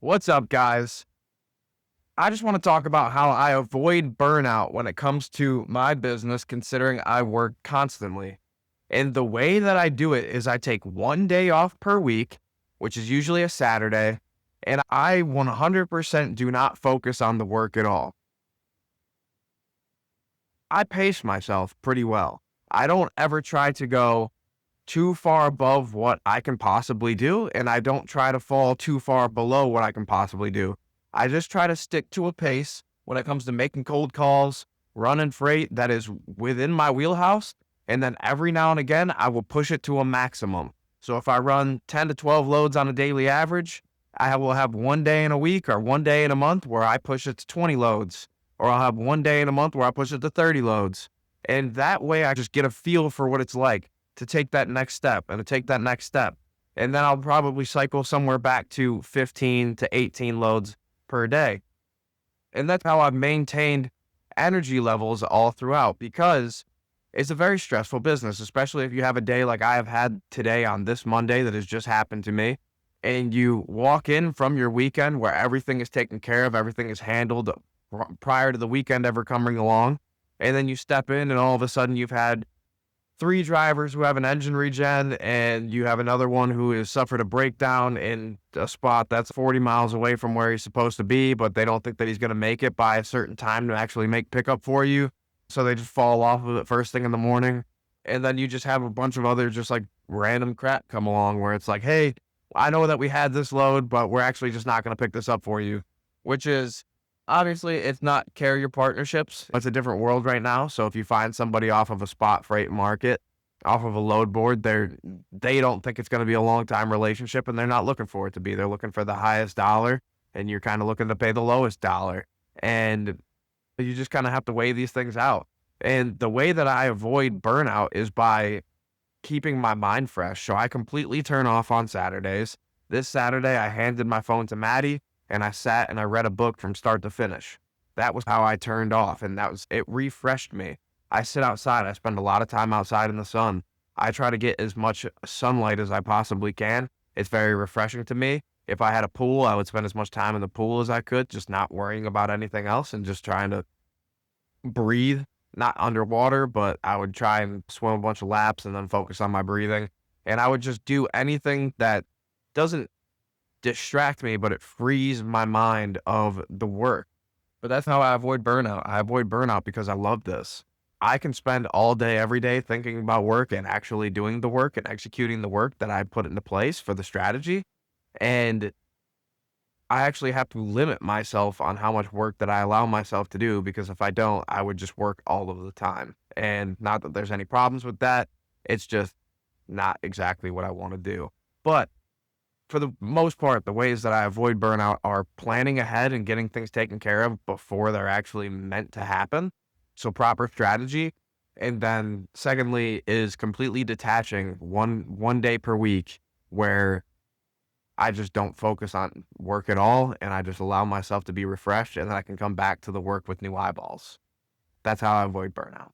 What's up, guys? I just want to talk about how I avoid burnout when it comes to my business, considering I work constantly. And the way that I do it is I take one day off per week, which is usually a Saturday, and I 100% do not focus on the work at all. I pace myself pretty well. I don't ever try to go too far above what I can possibly do, and I don't try to fall too far below what I can possibly do. I just try to stick to a pace when it comes to making cold calls, running freight that is within my wheelhouse, and then every now and again, I will push it to a maximum. So if I run 10 to 12 loads on a daily average, I will have one day in a week or one day in a month where I push it to 20 loads, or I'll have one day in a month where I push it to 30 loads. And that way I just get a feel for what it's like to take that next step and to take that next step. And then I'll probably cycle somewhere back to 15 to 18 loads per day. And that's how I've maintained energy levels all throughout because it's a very stressful business, especially if you have a day like I have had today on this Monday that has just happened to me. And you walk in from your weekend where everything is taken care of, everything is handled prior to the weekend ever coming along. And then you step in and all of a sudden you've had three drivers who have an engine regen, and you have another one who has suffered a breakdown in a spot that's 40 miles away from where he's supposed to be, but they don't think that he's going to make it by a certain time to actually make pickup for you. So they just fall off of it first thing in the morning. And then you just have a bunch of other just like random crap come along where it's like, hey, I know that we had this load, but we're actually just not going to pick this up for you, which is obviously, it's not carrier partnerships. It's a different world right now. So if you find somebody off of a spot freight market, off of a load board, they don't think it's going to be a long time relationship, and they're not looking for it to be. They're looking for the highest dollar, and you're kind of looking to pay the lowest dollar. And you just kind of have to weigh these things out. And the way that I avoid burnout is by keeping my mind fresh. So I completely turn off on Saturdays. This Saturday, I handed my phone to Maddie and I sat and I read a book from start to finish. That was how I turned off, and it refreshed me. I sit outside. I spend a lot of time outside in the sun. I try to get as much sunlight as I possibly can. It's very refreshing to me. If I had a pool, I would spend as much time in the pool as I could, just not worrying about anything else and just trying to breathe, not underwater, but I would try and swim a bunch of laps and then focus on my breathing. And I would just do anything that doesn't distract me, but it frees my mind of the work. But that's how I avoid burnout. I avoid burnout because I love this. I can spend all day, every day thinking about work and actually doing the work and executing the work that I put into place for the strategy. And I actually have to limit myself on how much work that I allow myself to do, because if I don't, I would just work all of the time. And not that there's any problems with that. It's just not exactly what I want to do. But for the most part, the ways that I avoid burnout are planning ahead and getting things taken care of before they're actually meant to happen. So proper strategy. And then secondly is completely detaching one day per week where I just don't focus on work at all, and I just allow myself to be refreshed, and then I can come back to the work with new eyeballs. That's how I avoid burnout.